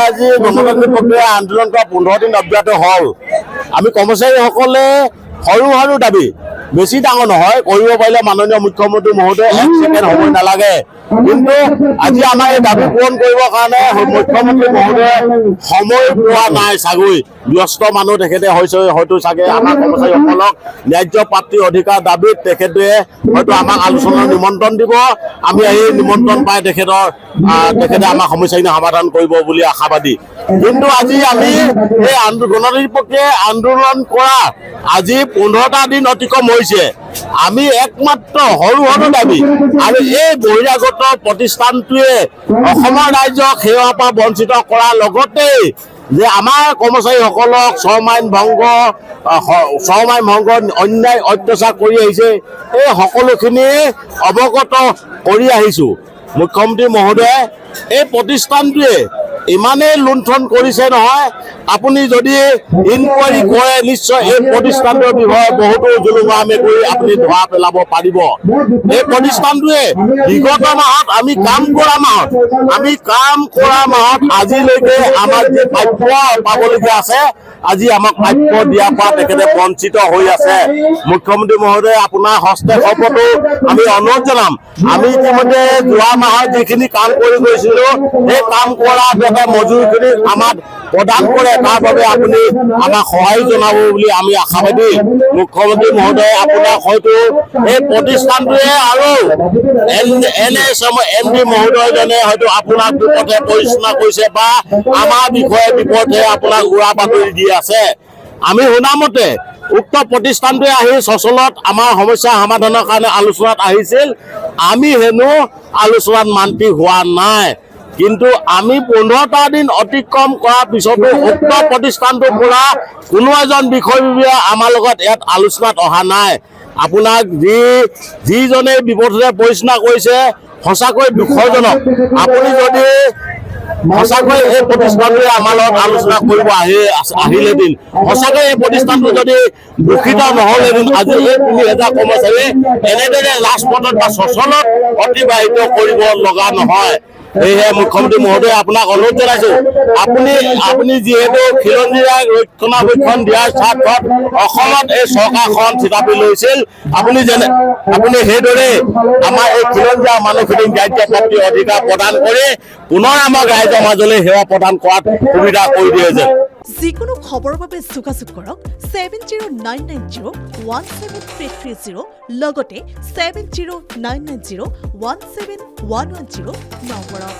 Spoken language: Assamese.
আজি গণতান্ত্ৰিক প্ৰক্ৰিয়া আন্দোলন কৰা 15 দিন অব্যাহত হ'ল। আমি কৰ্মচাৰীসকলে সৰু সৰু দাবী বেছি ডাঙৰ নহয়, কৰিব পাৰিলে মাননীয় মুখ্যমন্ত্ৰী মহোদয় 1 ছেকেণ্ড সময় নালাগে। কিন্তু আজি আমাৰ এই দাবী পূৰণ কৰিবৰ কাৰণে মুখ্যমন্ত্ৰী মহোদয়ে সময় পোৱা নাই চাগৈ, ব্যস্ত মানুহ তেখেতে হয়তো চাগে আমাৰ কৰ্মচাৰীসকলক ন্যায্য প্ৰাপ্তিৰ অধিকাৰ দাবীত তেখেতে হয়তো আমাক আলোচনাৰ নিমন্ত্ৰণ দিব। আমি এই নিমন্ত্ৰণ পাই তেখেতে আমাৰ সমস্যাখিনি সমাধান কৰিব বুলি আশাবাদী। কিন্তু আজি আমি এই গণতান্ত্ৰিক প্ৰক্ৰিয়াই আন্দোলন কৰা আজি 15টা দিন অতিক্ৰম হৈছে। আমি একমাত্ৰ সৰু সৰু দাবী আৰু এই বহিৰাগত প্ৰতিষ্ঠানটোৱে অসমৰ ৰাইজক সেৱাৰ পৰা বঞ্চিত কৰাৰ লগতেই যে আমাৰ কৰ্মচাৰীসকলক ছমাইন ভংগ অন্যায় অত্যাচাৰ কৰি আহিছে, এই সকলোখিনি অৱগত কৰি আহিছোঁ। মুখ্যমন্ত্ৰী মহোদয়ে এই প্ৰতিষ্ঠানটোৱে ইমানেই লুণ্ঠন কৰিছে নহয়, আপুনি যদি ইনকুৱাৰী কৰে নিশ্চয় এই প্ৰতিষ্ঠানটোৰ বিষয়ে বহুতো জুলুঙা মেকুৰী আপুনি ধৰা পেলাব পাৰিব। এই প্ৰতিষ্ঠানটোৱে বিগত মাহত আমি কাম কৰা মাহত আজিলৈকে আমাৰ যি প্ৰাপ্য পাবলগীয়া আছে, আজি আমাক প্ৰাপ্য দিয়াৰ পৰা তেখেতে বঞ্চিত হৈ আছে। মুখ্যমন্ত্ৰী মহোদয় আপোনাৰ হস্তক্ষেপতো আমি অনুৰোধ জনাম। আমি ইতিমধ্যে যোৱা মাহত যিখিনি কাম কৰি গৈছিলোঁ, সেই কাম কৰা মজুৰিখিনি আমাক প্ৰদান কৰে, তাৰ বাবে আপুনি আমাক সহায় জনাব বুলি আমি আশাবাদী। মুখ্যমন্ত্ৰী মহোদয়ে আপোনাক হয়তো এই প্ৰতিষ্ঠানটোৱে আৰু MD মহোদয়জনে হয়তো আপোনাক বিপথে পৰিচালনা কৰিছে বা আমাৰ বিষয়ে বিপথে আপোনাক উৰা বাতৰি দি আছে। আমি শুনামতে উক্ত প্ৰতিষ্ঠানটোৱে আহি সচলত আমাৰ সমস্যা সমাধানৰ কাৰণে আলোচনাত আহিছিল। আমি হেনো আলোচনাত মান্তি হোৱা নাই। কিন্তু আমি 15টা দিন অতিক্ৰম কৰাৰ পিছতো উক্ত প্ৰতিষ্ঠানটোৰ পৰা কোনো এজন বিষয়ববীয়া আমাৰ লগত ইয়াত আলোচনাত অহা নাই। আপোনাক যিজনে বিপথে পৰিচালনা কৰিছে সঁচাকৈ দুখজনক। আপুনি যদি সঁচাকৈ এই প্ৰতিষ্ঠানটোৱে আমাৰ লগত আলোচনা কৰিব আহিলেদিন, সঁচাকৈ এই প্ৰতিষ্ঠানটো যদি দূষিত নহ'লেদিন আজি এই 3000 কৰ্মচাৰী এনেদৰে ৰাজপথত বা সচলত অতিবাহিত কৰিব লগা নহয়। সেয়েহে মুখ্যমন্ত্ৰী মহোদয় আপোনাক অনুৰোধ জনাইছোঁ, আপুনি যিহেতু খিলঞ্জীয়াক ৰক্ষণাবেক্ষণ দিয়াৰ স্বাৰ্থত অসমত এই চৰকাৰখন থিতাপি লৈছিল, আপুনি সেইদৰে আমাৰ এই খিলঞ্জীয়া মানুহখিনিক ন্যায্য প্ৰাপ্তিৰ অধিকাৰ প্ৰদান কৰি পুনৰ আমাক ৰাইজৰ মাজলৈ সেৱা প্ৰদান কৰাত সুবিধা কৰি দিয়ে যেন। যিকোনো খবৰৰ বাবে যোগাযোগ কৰক 7099017330 লগতে 7099017110 নম্বৰত।